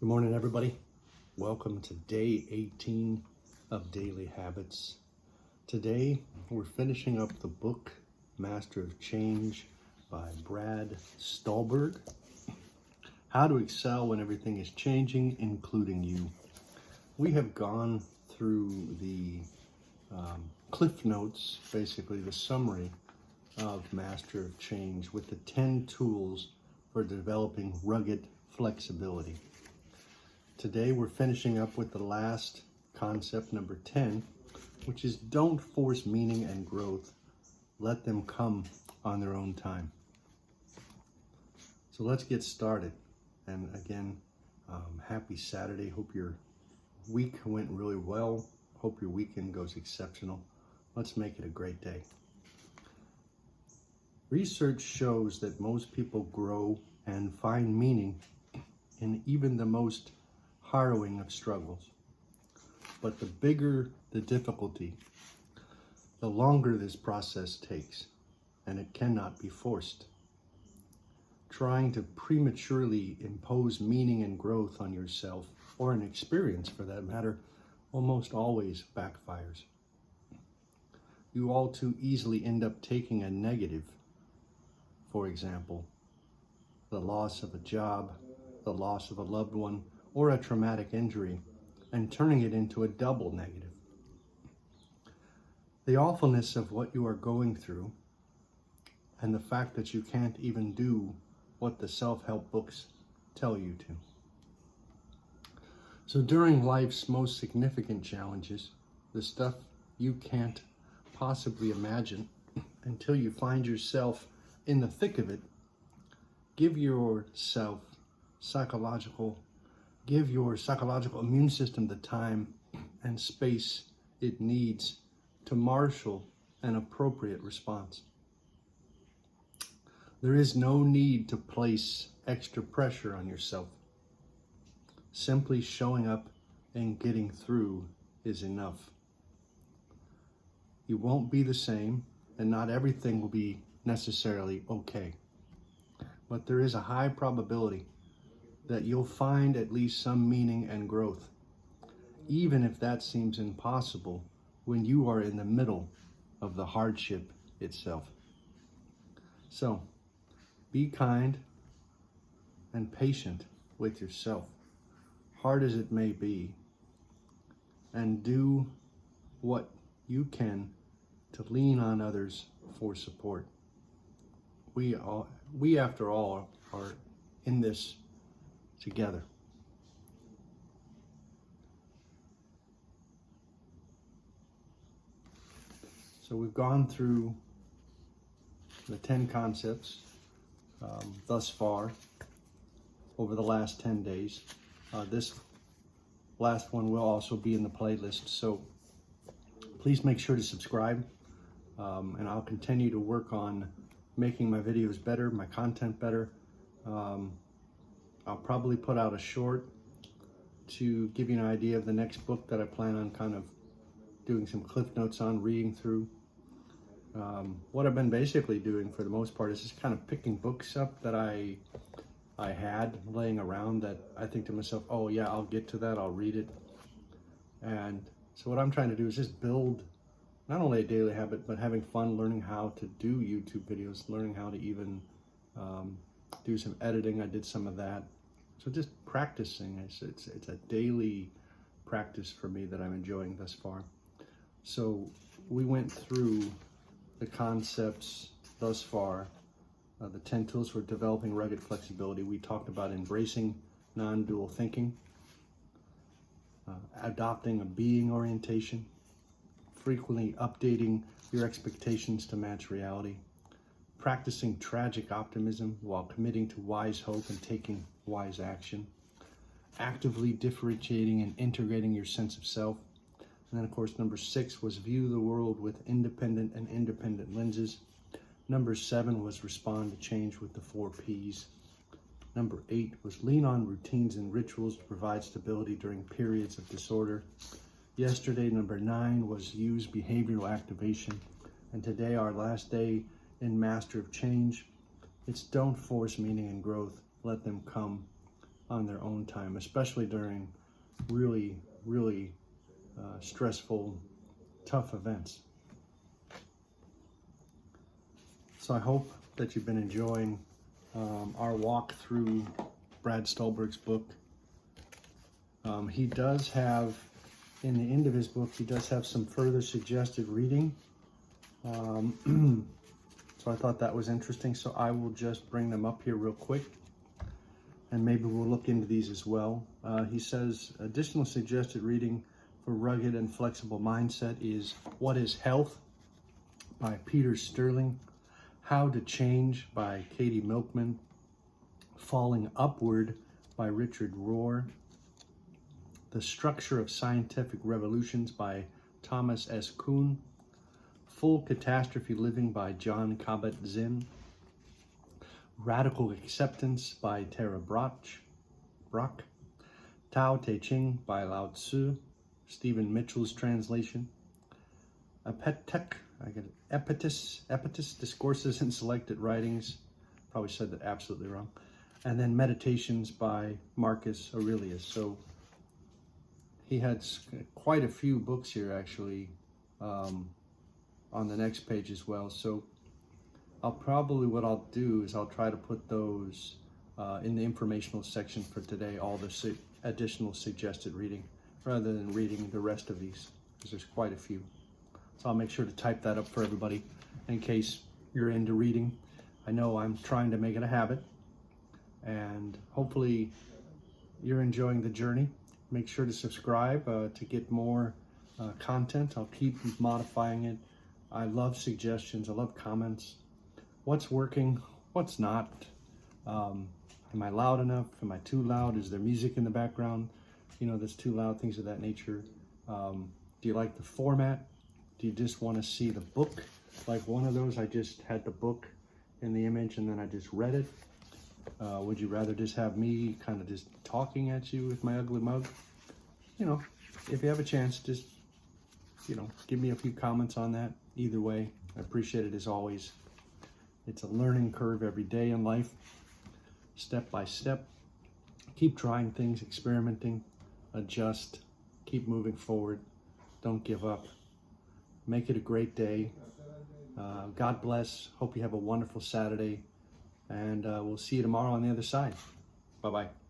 Good morning, everybody. Welcome to day 18 of Daily Habits. Today, we're finishing up the book, Master of Change by Brad Stulberg. How to excel when everything is changing, including you. We have gone through the Cliff Notes, basically the summary of Master of Change with the 10 tools for developing rugged flexibility. Today we're finishing up with the last concept, number 10, which is don't force meaning and growth. Let them come on their own time. So let's get started. And again, happy Saturday. Hope your week went really well. Hope your weekend goes exceptional. Let's make it a great day. Research shows that most people grow and find meaning in even the most harrowing of struggles. But the bigger the difficulty, the longer this process takes, and it cannot be forced. Trying to prematurely impose meaning and growth on yourself, or an experience for that matter, almost always backfires. You all too easily end up taking a negative, for example, the loss of a job, the loss of a loved one, or a traumatic injury, and turning it into a double negative. The awfulness of what you are going through, and the fact that you can't even do what the self-help books tell you to. So during life's most significant challenges, the stuff you can't possibly imagine until you find yourself in the thick of it, give your psychological immune system the time and space it needs to marshal an appropriate response. There is no need to place extra pressure on yourself. Simply showing up and getting through is enough. You won't be the same, and not everything will be necessarily okay. But there is a high probability that you'll find at least some meaning and growth, even if that seems impossible when you are in the middle of the hardship itself. So, be kind and patient with yourself, hard as it may be, and do what you can to lean on others for support. We after all are in this together. So we've gone through the 10 concepts thus far over the last 10 days. This last one will also be in the playlist, so please make sure to subscribe, and I'll continue to work on making my videos better, my content better. I'll probably put out a short to give you an idea of the next book that I plan on kind of doing some cliff notes on, reading through. What I've been basically doing for the most part is just kind of picking books up that I had laying around that I think to myself, oh yeah, I'll get to that, I'll read it. And so what I'm trying to do is just build not only a daily habit, but having fun learning how to do YouTube videos, learning how to even do some editing. I did some of that. So just practicing, it's a daily practice for me that I'm enjoying thus far. So we went through the concepts thus far, the 10 tools for developing rugged flexibility. We talked about embracing non-dual thinking, adopting a being orientation, frequently updating your expectations to match reality, practicing tragic optimism while committing to wise hope and taking wise action, actively differentiating and integrating your sense of self. And then, of course, number 6 was view the world with independent and independent lenses. Number 7 was respond to change with the 4 Ps. Number 8 was lean on routines and rituals to provide stability during periods of disorder. Yesterday, number 9 was use behavioral activation. And today, our last day in Master of Change, it's don't force meaning and growth. Let them come on their own time, especially during really, really stressful, tough events. So I hope that you've been enjoying our walk through Brad Stulberg's book. He does have, in the end of his book, he does have some further suggested reading. So I thought that was interesting. So I will just bring them up here real quick, and maybe we'll look into these as well. He says, additional suggested reading for rugged and flexible mindset is What is Health by Peter Sterling, How to Change by Katy Milkman, Falling Upward by Richard Rohr, The Structure of Scientific Revolutions by Thomas S. Kuhn, Full Catastrophe Living by John Kabat-Zinn, Radical Acceptance by Tara Brach, Tao Te Ching by Lao Tzu, Stephen Mitchell's translation, Epictetus, Discourses and Selected Writings, probably said that absolutely wrong, and then Meditations by Marcus Aurelius. So he had quite a few books here actually on the next page as well. So what I'll do is I'll try to put those in the informational section for today, all the additional suggested reading, rather than reading the rest of these, because there's quite a few. So I'll make sure to type that up for everybody in case you're into reading. I know I'm trying to make it a habit, and hopefully you're enjoying the journey. Make sure to subscribe to get more content. I'll keep modifying it. I love suggestions. I love comments. What's working? What's not? Am I loud enough? Am I too loud? Is there music in the background, that's too loud? Things of that nature. Do you like the format? Do you just want to see the book? Like one of those, I just had the book in the image and then I just read it. Would you rather just have me kind of just talking at you with my ugly mug? If you have a chance, just, give me a few comments on that. Either way, I appreciate it as always. It's a learning curve every day in life, step by step. Keep trying things, experimenting, adjust, keep moving forward. Don't give up. Make it a great day. God bless. Hope you have a wonderful Saturday. And we'll see you tomorrow on the other side. Bye-bye.